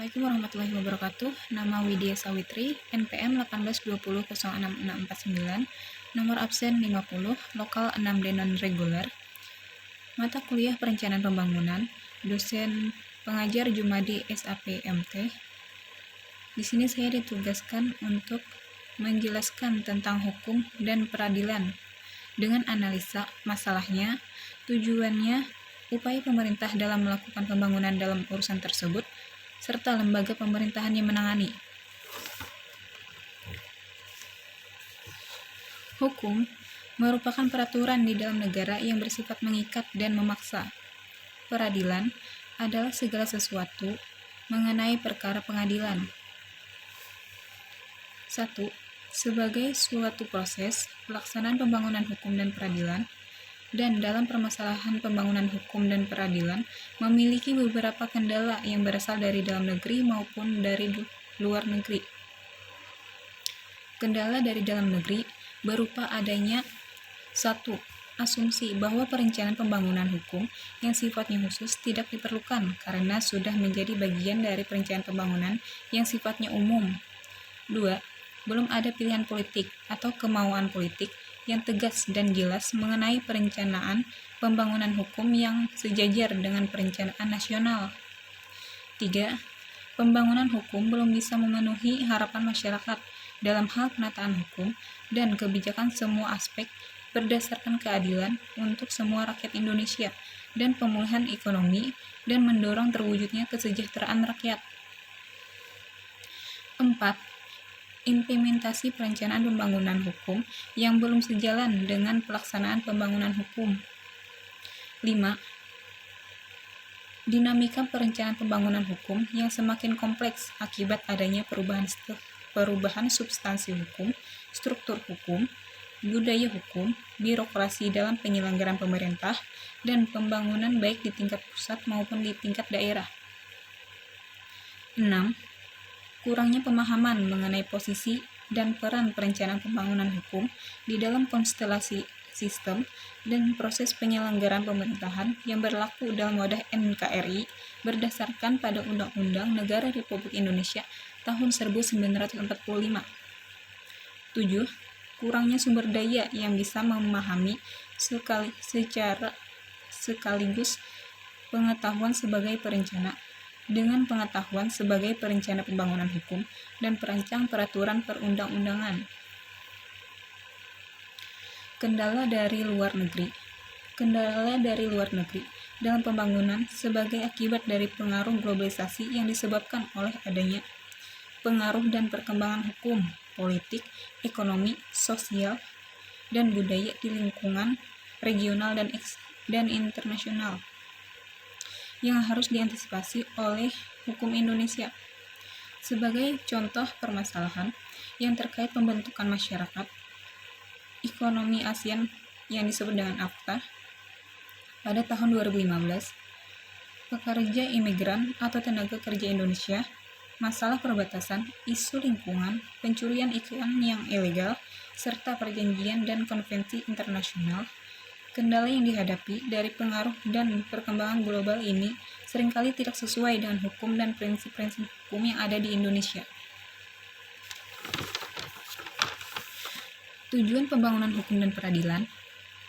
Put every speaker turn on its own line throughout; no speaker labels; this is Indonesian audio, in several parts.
Assalamualaikum warahmatullahi wabarakatuh. Nama Widya Sawitri, NPM 18206649, nomor absen 50, lokal 6D non-reguler. Mata kuliah Perencanaan Pembangunan, dosen pengajar Jumadi SAPMT. Di sini saya ditugaskan untuk menjelaskan tentang hukum dan peradilan dengan analisa masalahnya, tujuannya, upaya pemerintah dalam melakukan pembangunan dalam urusan tersebut, serta lembaga pemerintahan yang menangani. Hukum merupakan peraturan di dalam negara yang bersifat mengikat dan memaksa. Peradilan adalah segala sesuatu mengenai perkara pengadilan. 1. Sebagai suatu proses pelaksanaan pembangunan hukum dan peradilan, dan dalam permasalahan pembangunan hukum dan peradilan memiliki beberapa kendala yang berasal dari dalam negeri maupun dari luar negeri. Kendala dari dalam negeri berupa adanya 1. Asumsi bahwa perencanaan pembangunan hukum yang sifatnya khusus tidak diperlukan karena sudah menjadi bagian dari perencanaan pembangunan yang sifatnya umum. 2. Belum ada pilihan politik atau kemauan politik yang tegas dan jelas mengenai perencanaan pembangunan hukum yang sejajar dengan perencanaan nasional. 3. Pembangunan hukum belum bisa memenuhi harapan masyarakat dalam hal penataan hukum dan kebijakan semua aspek berdasarkan keadilan untuk semua rakyat Indonesia dan pemulihan ekonomi dan mendorong terwujudnya kesejahteraan rakyat. 4. Implementasi perencanaan pembangunan hukum yang belum sejalan dengan pelaksanaan pembangunan hukum. 5. Dinamika perencanaan pembangunan hukum yang semakin kompleks akibat adanya perubahan substansi hukum, struktur hukum, budaya hukum, birokrasi dalam penyelenggaraan pemerintah, dan pembangunan baik di tingkat pusat maupun di tingkat daerah. 6. Kurangnya pemahaman mengenai posisi dan peran perencanaan pembangunan hukum di dalam konstelasi sistem dan proses penyelenggaraan pemerintahan yang berlaku dalam wadah NKRI berdasarkan pada Undang-Undang Negara Republik Indonesia tahun 1945. 7. Kurangnya sumber daya yang bisa memahami secara sekaligus pengetahuan sebagai perencana dengan pengetahuan sebagai perencana pembangunan hukum dan perancang peraturan perundang-undangan. Kendala dari luar negeri. Kendala dari luar negeri dalam pembangunan sebagai akibat dari pengaruh globalisasi yang disebabkan oleh adanya pengaruh dan perkembangan hukum, politik, ekonomi, sosial, dan budaya di lingkungan regional dan internasional yang harus diantisipasi oleh hukum Indonesia. Sebagai contoh permasalahan yang terkait pembentukan masyarakat ekonomi ASEAN yang disebut dengan AFTA pada tahun 2015, pekerja imigran atau tenaga kerja Indonesia, masalah perbatasan, isu lingkungan, pencurian ikan yang ilegal, serta perjanjian dan konvensi internasional. Kendala yang dihadapi dari pengaruh dan perkembangan global ini seringkali tidak sesuai dengan hukum dan prinsip-prinsip hukum yang ada di Indonesia. Tujuan pembangunan hukum dan peradilan.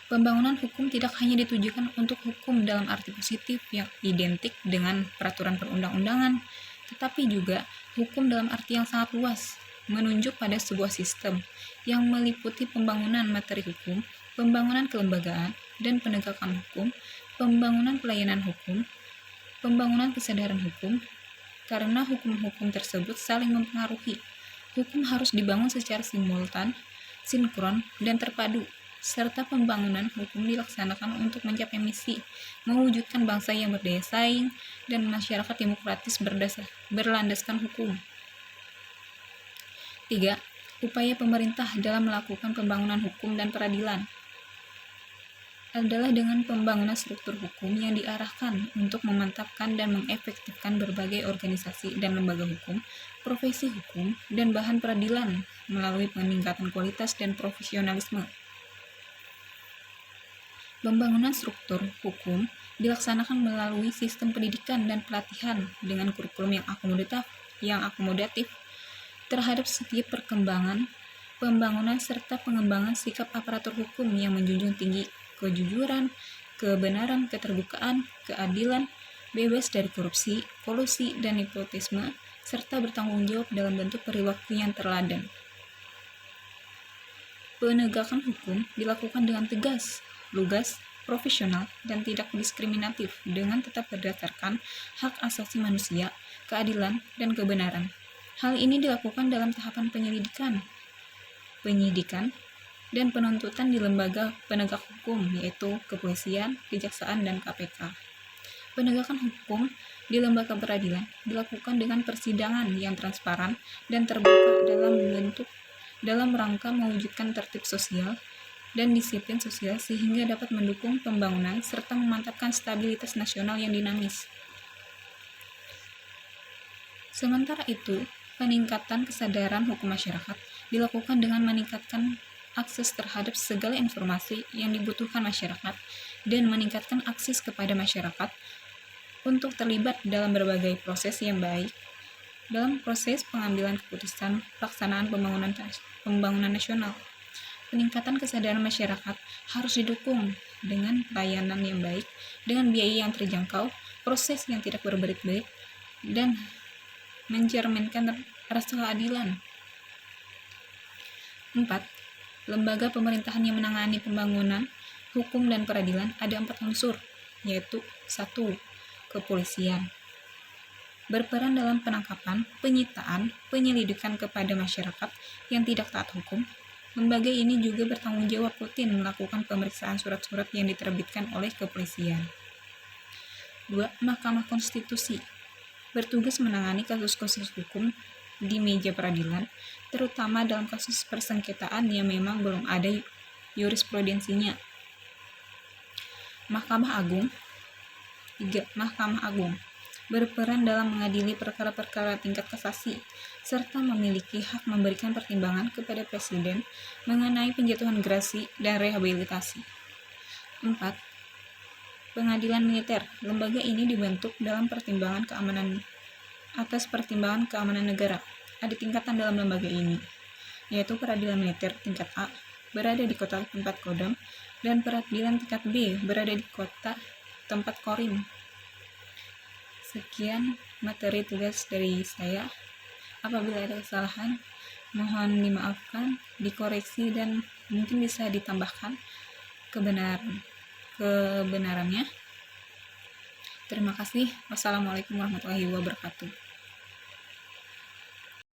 Pembangunan hukum tidak hanya ditujukan untuk hukum dalam arti positif yang identik dengan peraturan perundang-undangan, tetapi juga hukum dalam arti yang sangat luas, menunjuk pada sebuah sistem yang meliputi pembangunan materi hukum, pembangunan kelembagaan dan penegakan hukum, pembangunan pelayanan hukum, pembangunan kesadaran hukum, karena hukum-hukum tersebut saling mempengaruhi. Hukum harus dibangun secara simultan, sinkron, dan terpadu, serta pembangunan hukum dilaksanakan untuk mencapai misi, mewujudkan bangsa yang berdaya saing, dan masyarakat demokratis berlandaskan hukum. 3. Upaya pemerintah dalam melakukan pembangunan hukum dan peradilan adalah dengan pembangunan struktur hukum yang diarahkan untuk memantapkan dan mengefektifkan berbagai organisasi dan lembaga hukum, profesi hukum, dan bahan peradilan melalui peningkatan kualitas dan profesionalisme. Pembangunan struktur hukum dilaksanakan melalui sistem pendidikan dan pelatihan dengan kurikulum yang akomodatif terhadap setiap perkembangan, pembangunan, serta pengembangan sikap aparatur hukum yang menjunjung tinggi kejujuran, kebenaran, keterbukaan, keadilan, bebas dari korupsi, kolusi, dan nepotisme, serta bertanggung jawab dalam bentuk perilaku yang terladan. Penegakan hukum dilakukan dengan tegas, lugas, profesional, dan tidak diskriminatif dengan tetap berdasarkan hak asasi manusia, keadilan, dan kebenaran. Hal ini dilakukan dalam tahapan penyidikan, dan penuntutan di lembaga penegak hukum, yaitu kepolisian, kejaksaan, dan KPK. Penegakan hukum di lembaga peradilan dilakukan dengan persidangan yang transparan dan terbuka dalam rangka mewujudkan tertib sosial dan disiplin sosial sehingga dapat mendukung pembangunan serta memantapkan stabilitas nasional yang dinamis. Sementara itu, peningkatan kesadaran hukum masyarakat dilakukan dengan meningkatkan akses terhadap segala informasi yang dibutuhkan masyarakat dan meningkatkan akses kepada masyarakat untuk terlibat dalam berbagai proses yang baik dalam proses pengambilan keputusan pelaksanaan pembangunan nasional. Peningkatan kesadaran masyarakat harus didukung dengan pelayanan yang baik, dengan biaya yang terjangkau, proses yang tidak berbelit-belit, dan mencerminkan rasa keadilan. 4. Lembaga pemerintahan yang menangani pembangunan, hukum, dan peradilan ada 4 unsur, yaitu 1. Kepolisian. Berperan dalam penangkapan, penyitaan, penyelidikan kepada masyarakat yang tidak taat hukum. Lembaga ini juga bertanggung jawab rutin melakukan pemeriksaan surat-surat yang diterbitkan oleh kepolisian. 2. Mahkamah Konstitusi. Bertugas menangani kasus-kasus hukum di meja peradilan, terutama dalam kasus persengketaan yang memang belum ada jurisprudensinya. Mahkamah Agung. 3. Mahkamah Agung berperan dalam mengadili perkara-perkara tingkat kasasi, serta memiliki hak memberikan pertimbangan kepada Presiden mengenai penjatuhan gerasi dan rehabilitasi. 4. Pengadilan Militer. Lembaga ini dibentuk dalam pertimbangan keamanan negara. Ada tingkatan dalam lembaga ini, yaitu Peradilan Militer tingkat A berada di kota tempat Kodam, dan Peradilan tingkat B berada di kota tempat Korim. Sekian materi tugas dari saya. Apabila ada kesalahan, mohon dimaafkan, dikoreksi, dan mungkin bisa ditambahkan kebenarannya. Terima kasih. Wassalamualaikum warahmatullahi wabarakatuh.